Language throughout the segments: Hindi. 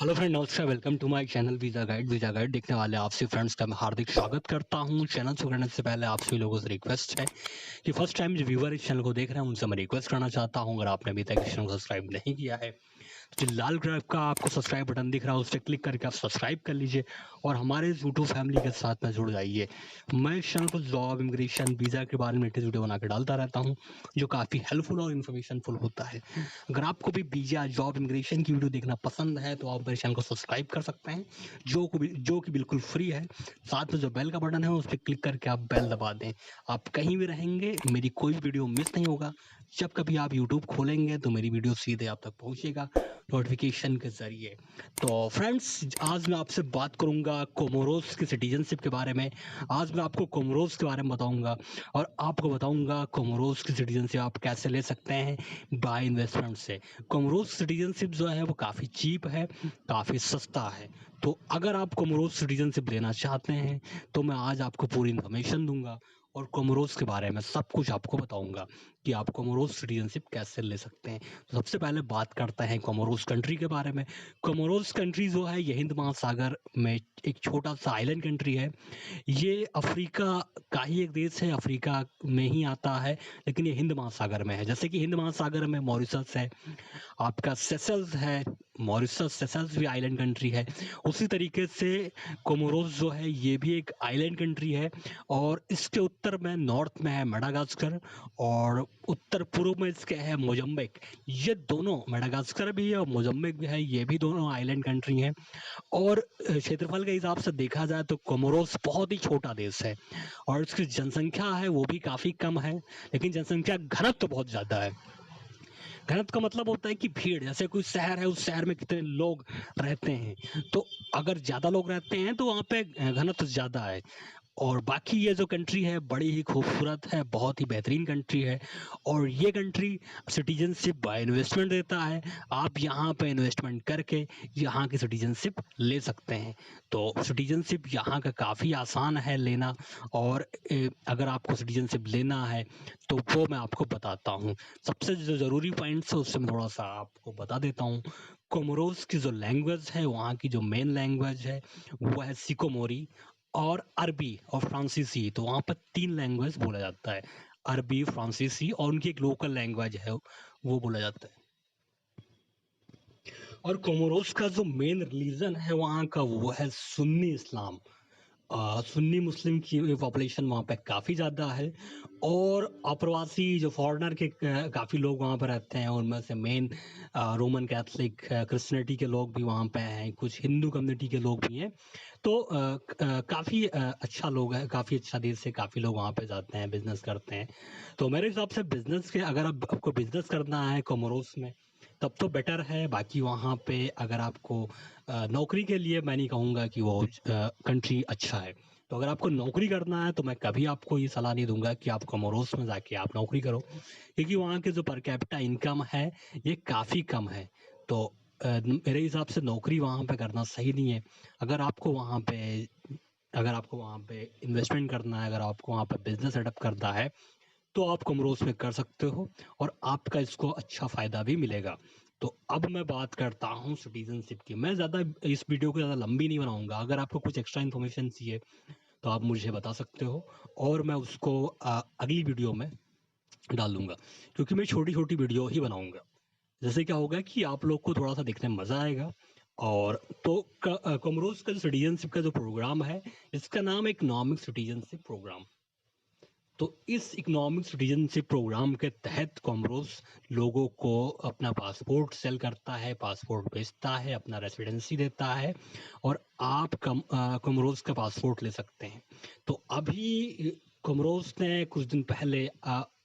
हेलो फ्रेंड, नमस्कार। Welcome to my channel visa guide देखने वाले आपसे फ्रेंड्स का मैं हार्दिक स्वागत करता हूं। चैनल शुरू करने से पहले आप सभी लोगों से रिक्वेस्ट है कि फर्स्ट टाइम जो व्यूअर इस चैनल को देख रहे हैं उनसे मैं रिक्वेस्ट करना चाहता हूं, अगर आपने अभी तक इस चैनल को सब्सक्राइब नहीं किया है जो लाल कलर का आपको सब्सक्राइब बटन दिख रहा है उस पर क्लिक करके आप सब्सक्राइब कर लीजिए और हमारे यूट्यूब फैमिली के साथ में जुड़ जाइए। मैं इस चैनल पर जॉब, इमिग्रेशन, वीज़ा के बारे में लेटेस्ट वीडियो बना के डालता रहता हूं जो काफ़ी हेल्पफुल और इन्फॉर्मेशनफुल होता है। अगर आपको भी वीज़ा, जॉब, इमिग्रेशन की वीडियो देखना पसंद है तो आप मेरे चैनल को सब्सक्राइब कर सकते हैं जो कि बिल्कुल फ्री है। साथ में जो बेल का बटन है उस पर क्लिक करके आप बेल दबा दें। आप कहीं भी रहेंगे मेरी कोई वीडियो मिस नहीं होगा। जब कभी आप यूट्यूब खोलेंगे तो मेरी वीडियो सीधे आप तक पहुंचेगा नोटिफिकेशन के जरिए। तो फ्रेंड्स, आज मैं आपसे बात करूंगा कोमोरोस की सिटीजनशिप के बारे में। आज मैं आपको कोमोरोस के बारे में बताऊंगा और आपको बताऊंगा कोमोरोस की सिटीजनशिप आप कैसे ले सकते हैं बाय इन्वेस्टमेंट से। कोमोरोस सिटीजनशिप जो है वो काफ़ी चीप है, काफ़ी सस्ता है। तो अगर आप कोमोरोस सिटीजनशिप लेना चाहते हैं तो मैं आज आपको पूरी इन्फॉर्मेशन दूंगा और कोमोरोस के बारे में सब कुछ आपको बताऊंगा कि आप कोमोरोस सिटीजनशिप कैसे ले सकते हैं। तो सबसे पहले बात करते हैं कोमोरोस कंट्री के बारे में। कोमोरोस कंट्री जो है ये हिंद महासागर में एक छोटा सा आइलैंड कंट्री है। ये अफ्रीका का ही एक देश है, अफ्रीका में ही आता है, लेकिन ये हिंद महासागर में है। जैसे कि हिंद महासागर में मॉरिशस है, आपका सेशल्स है, मॉरिशस सेशल्स भी आइलैंड कंट्री है। उसी तरीके से कोमोरोस जो है ये भी एक आइलैंड कंट्री है और इसके उत्तर में, नॉर्थ में है मेडागास्कर और उत्तर पूर्व में इसके है मोजम्बिक। ये दोनों, मेडागास्कर भी है और मोजम्बिक भी है, ये भी दोनों आइलैंड कंट्री हैं। और क्षेत्रफल के हिसाब से देखा जाए तो कोमोरोस बहुत ही छोटा देश है और इसकी जनसंख्या है वो भी काफ़ी कम है, लेकिन जनसंख्या घनत्व तो बहुत ज़्यादा है। घनत्व का मतलब होता है कि भीड़, जैसे कोई शहर है उस शहर में कितने लोग रहते हैं, तो अगर ज़्यादा लोग रहते हैं तो वहाँ पे घनत्व ज़्यादा है। और बाकी ये जो कंट्री है बड़ी ही खूबसूरत है, बहुत ही बेहतरीन कंट्री है और ये कंट्री सिटीजनशिप बाय इन्वेस्टमेंट देता है। आप यहाँ पे इन्वेस्टमेंट करके यहाँ की सिटीजनशिप ले सकते हैं। तो सिटीजनशिप यहाँ का काफ़ी आसान है लेना और अगर आपको सिटीजनशिप लेना है तो वो मैं आपको बताता हूँ। सबसे जो ज़रूरी पॉइंट्स है उससे मैं थोड़ा सा आपको बता देता हूँ। कोमोरोस की जो लैंग्वेज है, वहाँ की जो मेन लैंग्वेज है वो है सिकोमोरी और अरबी और फ्रांसीसी। तो वहाँ पर 3 लैंग्वेज बोला जाता है, अरबी, फ्रांसीसी और उनकी एक लोकल लैंग्वेज है वो बोला जाता है। और कोमोरोस का जो मेन रिलीजन है वहाँ का वो है सुन्नी इस्लाम। सुन्नी मुस्लिम की पॉपुलेशन वहाँ पे काफ़ी ज़्यादा है और अप्रवासी जो फॉरेनर के काफ़ी लोग वहाँ पर रहते हैं। उनमें से मेन रोमन कैथलिक, क्रिश्चियनिटी के लोग भी वहाँ पे हैं, कुछ हिंदू कम्युनिटी के लोग भी हैं। तो काफ़ी अच्छा लोग है, काफ़ी अच्छा देश है, काफ़ी लोग वहाँ पे जाते हैं, बिजनेस करते हैं। तो मेरे हिसाब से बिजनेस के, अगर आपको बिजनेस करना है कोमोरोस में तब तो बेटर है। बाकी वहाँ पे अगर आपको नौकरी के लिए मैं नहीं कहूँगा कि वो कंट्री अच्छा है। तो अगर आपको नौकरी करना है तो मैं कभी आपको ये सलाह नहीं दूंगा कि आप कोमोरोस में जाके आप नौकरी करो, क्योंकि वहाँ के जो पर कैपिटा इनकम है ये काफ़ी कम है। तो मेरे हिसाब से नौकरी वहाँ पे करना सही नहीं है। अगर आपको वहाँ पे अगर आपको वहाँ पे इन्वेस्टमेंट करना है, अगर आपको वहाँ पे बिजनेस सेटअप करना है तो आप कोमोरोस में कर सकते हो और आपका इसको अच्छा फ़ायदा भी मिलेगा। तो अब मैं बात करता हूँ सिटीजनशिप की। मैं ज़्यादा इस वीडियो को ज़्यादा लंबी नहीं बनाऊंगा। अगर आपको कुछ एक्स्ट्रा इन्फॉर्मेशन चाहिए तो आप मुझे बता सकते हो और मैं उसको अगली वीडियो में डाल दूंगा, क्योंकि मैं छोटी छोटी वीडियो ही बनाऊंगा। जैसे क्या होगा कि आप लोग को थोड़ा सा देखने में मज़ा आएगा। और तो कोमोरोस का जो सिटीजनशिप का जो प्रोग्राम है इसका नाम है इकोनॉमिक सिटीजनशिप प्रोग्राम। तो इस इकोनॉमिक सिटीजनशिप प्रोग्राम के तहत कोमोरोस लोगों को अपना पासपोर्ट सेल करता है, पासपोर्ट बेचता है, अपना रेसिडेंसी देता है और आप कोमोरोस का पासपोर्ट ले सकते हैं। तो अभी कोमोरोस ने कुछ दिन पहले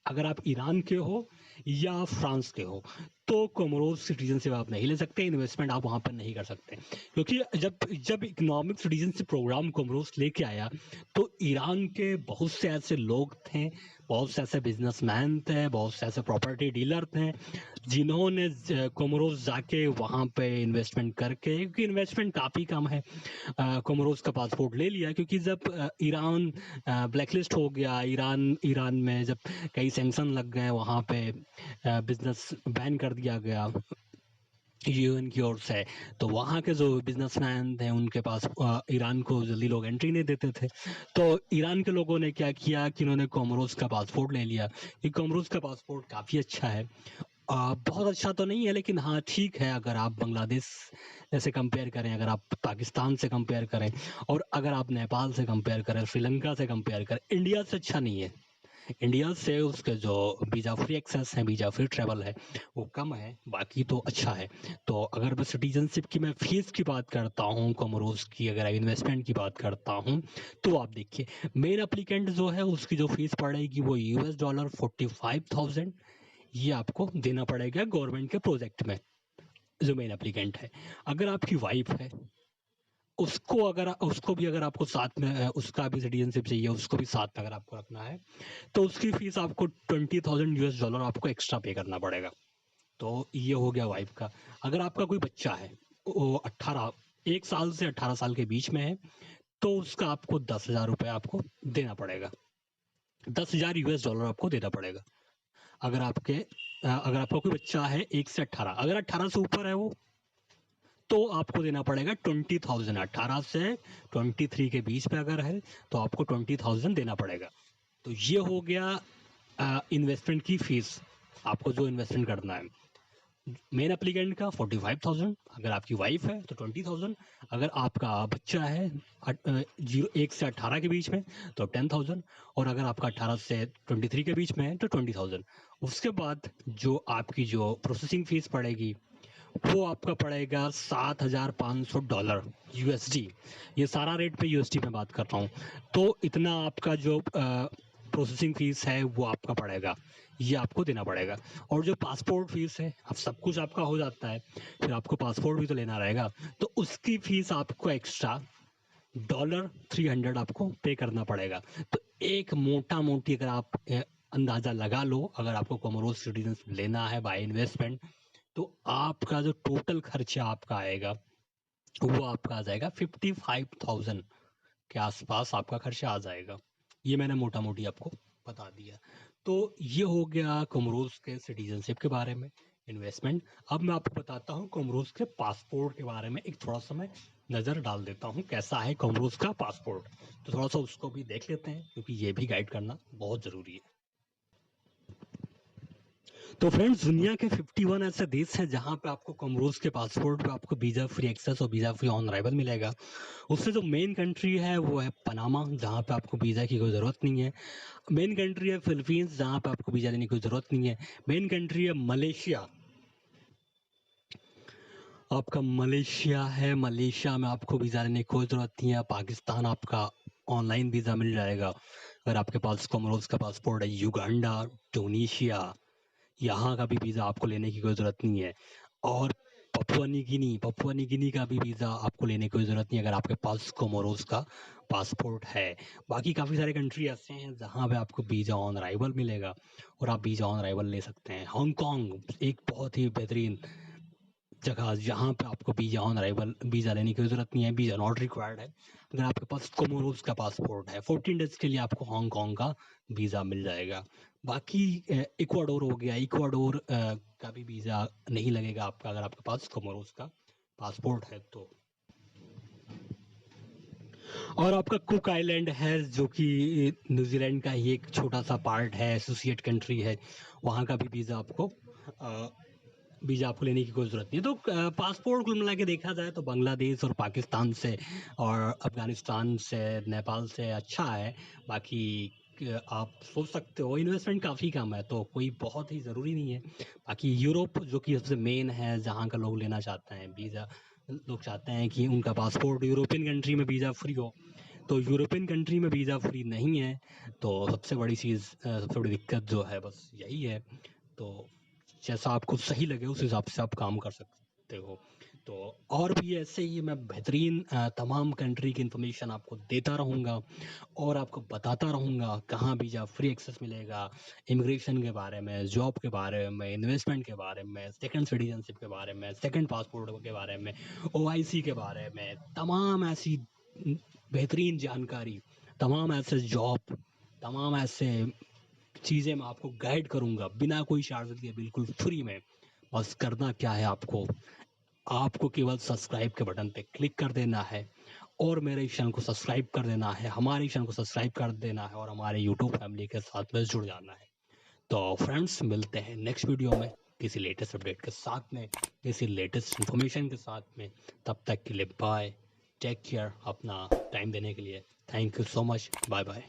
अगर आप ईरान के हो या फ्रांस के हो तो कोमोरोस सिटीजनशिप आप नहीं ले सकते, इन्वेस्टमेंट आप वहाँ पर नहीं कर सकते, क्योंकि जब जब इकोनॉमिक सिटीजनशिप प्रोग्राम कोमोरोस लेके आया तो ईरान के बहुत से ऐसे लोग थे, बहुत से ऐसे बिजनेसमैन थे, बहुत से ऐसे प्रॉपर्टी डीलर थे जिन्होंने कोमोरोस जाके वहाँ पे इन्वेस्टमेंट करके, क्योंकि इन्वेस्टमेंट काफ़ी कम है, कोमोरोस का पासपोर्ट ले लिया। क्योंकि जब ईरान ब्लैकलिस्ट हो गया, ईरान में जब कई सैंक्शन लग गए, वहाँ पे बिजनेस बैन कर दिया गया, यूएन की ओर से। तो वहाँ के जो बिजनेसमैन थे उनके पास ईरान को जल्दी लोग एंट्री नहीं देते थे। तो ईरान के लोगों ने क्या किया कि उन्होंने कोमोरोस का पासपोर्ट ले लिया। ये कोमोरोस का पासपोर्ट काफ़ी अच्छा है। बहुत अच्छा तो नहीं है, लेकिन हाँ ठीक है। अगर आप बांग्लादेश से कंपेयर करें, अगर आप पाकिस्तान से कंपेयर करें, और अगर आप नेपाल से कंपेयर करें, श्रीलंका से कंपेयर करें, इंडिया से अच्छा नहीं है। इंडिया से उसके जो वीज़ा फ्री एक्सेस है, वीज़ा फ्री ट्रैवल है, वो कम है, बाकी तो अच्छा है। तो अगर मैं सिटीजनशिप की मैं फ़ीस की बात करता हूँ, कोमोरोस की अगर इन्वेस्टमेंट की बात करता हूँ, तो आप देखिए मेन एप्लीकेंट जो है उसकी जो फीस पड़ेगी वो $45 45,000 ये आपको देना पड़ेगा गवर्नमेंट के प्रोजेक्ट में, जो मेन एप्लीकेंट है। अगर आपकी वाइफ है, उसको भी अगर आपको साथ में उसका भी सिटीजनशिप चाहिए, उसको भी साथ में अगर आपको रखना है, तो उसकी फीस आपको $20,000 आपको एक्स्ट्रा पे करना पड़ेगा। तो ये हो गया वाइफ का। अगर आपका कोई बच्चा है, वो 1 साल से 18 साल के बीच में है, तो उसका आपको $10,000 आपको देना पड़ेगा। $10,000 आपको देना पड़ेगा। अगर आपका कोई बच्चा है 1 से 18, अगर 18 से ऊपर है वो, तो आपको देना पड़ेगा 20,000। 18 से 23 के बीच में अगर है तो आपको 20,000 देना पड़ेगा। तो ये हो गया इन्वेस्टमेंट की फीस, आपको जो इन्वेस्टमेंट करना है। मेन एप्लीकेंट का 45,000, अगर आपकी वाइफ है तो 20,000, अगर आपका बच्चा है 1 से 18 के बीच में तो 10,000, और अगर आपका 18 से 23 के बीच में है तो 20,000। उसके बाद जो आपकी जो प्रोसेसिंग फीस पड़ेगी वो आपका पड़ेगा $7,500 यूएसडी। ये सारा रेट पे यूएसडी में बात कर रहा हूँ। तो इतना आपका जो प्रोसेसिंग फीस है वो आपका पड़ेगा, ये आपको देना पड़ेगा। और जो पासपोर्ट फीस है, अब सब कुछ आपका हो जाता है, फिर आपको पासपोर्ट भी तो लेना रहेगा, तो उसकी फीस आपको एक्स्ट्रा $300 आपको पे करना पड़ेगा। तो एक मोटा मोटी अगर आप अंदाज़ा लगा लो, अगर आपको कोमोरोस सिटीजन लेना है बाय इन्वेस्टमेंट, तो आपका जो टोटल खर्चा आपका आएगा वो आपका आ जाएगा 55,000 के आसपास आपका खर्चा आ जाएगा। ये मैंने मोटा मोटी आपको बता दिया। तो ये हो गया कोमोरोस के सिटीजनशिप के बारे में, इन्वेस्टमेंट। अब मैं आपको बताता हूँ कोमोरोस के पासपोर्ट के बारे में, एक थोड़ा सा मैं नज़र डाल देता हूँ कैसा है कोमोरोस का पासपोर्ट। तो थोड़ा सा उसको भी देख लेते हैं, क्योंकि ये भी गाइड करना बहुत ज़रूरी है। तो फ्रेंड्स, दुनिया के 51 ऐसे देश हैं जहां पे आपको कोमोरोस के पासपोर्ट पे आपको वीज़ा फ्री एक्सेस और वीज़ा फ्री ऑन अराइवल मिलेगा। उससे जो मेन कंट्री है वो है पनामा, जहां पे आपको वीज़ा की कोई ज़रूरत नहीं है। मेन कंट्री है फिलीपींस, जहां पे आपको वीज़ा लेने की कोई ज़रूरत नहीं है। मेन कंट्री है मलेशिया, आपका मलेशिया है, मलेशिया में आपको वीज़ा लेने की कोई ज़रूरत नहीं है। पाकिस्तान आपका ऑनलाइन वीज़ा मिल जाएगा अगर आपके पास कोमोरोस का पासपोर्ट है। युगांडा, ट्यूनीशिया, यहाँ का भी वीज़ा आपको लेने की कोई ज़रूरत नहीं है। और पपुआ न्यू गिनी का भी वीज़ा आपको लेने की कोई ज़रूरत नहीं है अगर आपके पास कोमोरोस का पासपोर्ट है। बाकी काफ़ी सारे कंट्री ऐसे हैं जहाँ पे आपको वीज़ा ऑन अराइवल मिलेगा और आप वीज़ा ऑन अराइवल ले सकते हैं। हांगकांग एक बहुत ही बेहतरीन जगह, जहाँ पे आपको वीज़ा ऑन अराइवल वीज़ा लेने की ज़रूरत नहीं है, वीज़ा नॉट रिक्वायर्ड है। अगर आपके पास कोमोरोस का पासपोर्ट है, 14 डेज़ के लिए आपको हांगकांग का वीज़ा मिल जाएगा। बाकी इक्वाडोर हो गया, इक्वाडोर का भी वीज़ा नहीं लगेगा आपका अगर आपके पास कोमोरोस का पासपोर्ट है तो। और आपका कुक आइलैंड है, जो कि न्यूजीलैंड का ही एक छोटा सा पार्ट है, एसोसिएट कंट्री है, वहाँ का भी वीज़ा आपको लेने की कोई ज़रूरत नहीं है। तो पासपोर्ट कुल मिला के देखा जाए तो बांग्लादेश और पाकिस्तान से और अफगानिस्तान से, नेपाल से अच्छा है। बाकी आप सोच सकते हो इन्वेस्टमेंट काफ़ी कम है, तो कोई बहुत ही ज़रूरी नहीं है। बाकी यूरोप जो कि सबसे मेन है, जहाँ का लोग लेना चाहते हैं वीज़ा, लोग चाहते हैं कि उनका पासपोर्ट यूरोपियन कंट्री में वीज़ा फ्री हो, तो यूरोपियन कंट्री में वीज़ा फ्री नहीं है। तो सबसे बड़ी चीज़, सबसे बड़ी दिक्कत जो है बस यही है। तो जैसा आपको सही लगे उस हिसाब से आप काम कर सकते हो। तो और भी ऐसे ही मैं बेहतरीन तमाम कंट्री की इन्फॉर्मेशन आपको देता रहूँगा और आपको बताता रहूँगा कहाँ वीज़ा फ्री एक्सेस मिलेगा, इमिग्रेशन के बारे में, जॉब के बारे में, इन्वेस्टमेंट के बारे में, सेकंड सिटीजनशिप के बारे में, सेकंड पासपोर्ट के बारे में, ओआईसी के बारे में, तमाम ऐसी बेहतरीन जानकारी, तमाम ऐसे जॉब, तमाम ऐसे चीज़ें मैं आपको गाइड करूँगा बिना कोई चार्ज दिए, बिल्कुल फ्री में। बस करना क्या है आपको, आपको केवल सब्सक्राइब के बटन पे क्लिक कर देना है और मेरे इस चैनल को सब्सक्राइब कर देना है, हमारे चैनल को सब्सक्राइब कर देना है और हमारे यूट्यूब फैमिली के साथ में जुड़ जाना है। तो फ्रेंड्स मिलते हैं नेक्स्ट वीडियो में किसी लेटेस्ट अपडेट के साथ में, किसी लेटेस्ट इन्फॉर्मेशन के साथ में। तब तक के लिए बाय, टेक केयर, अपना टाइम देने के लिए thank you so much, bye bye.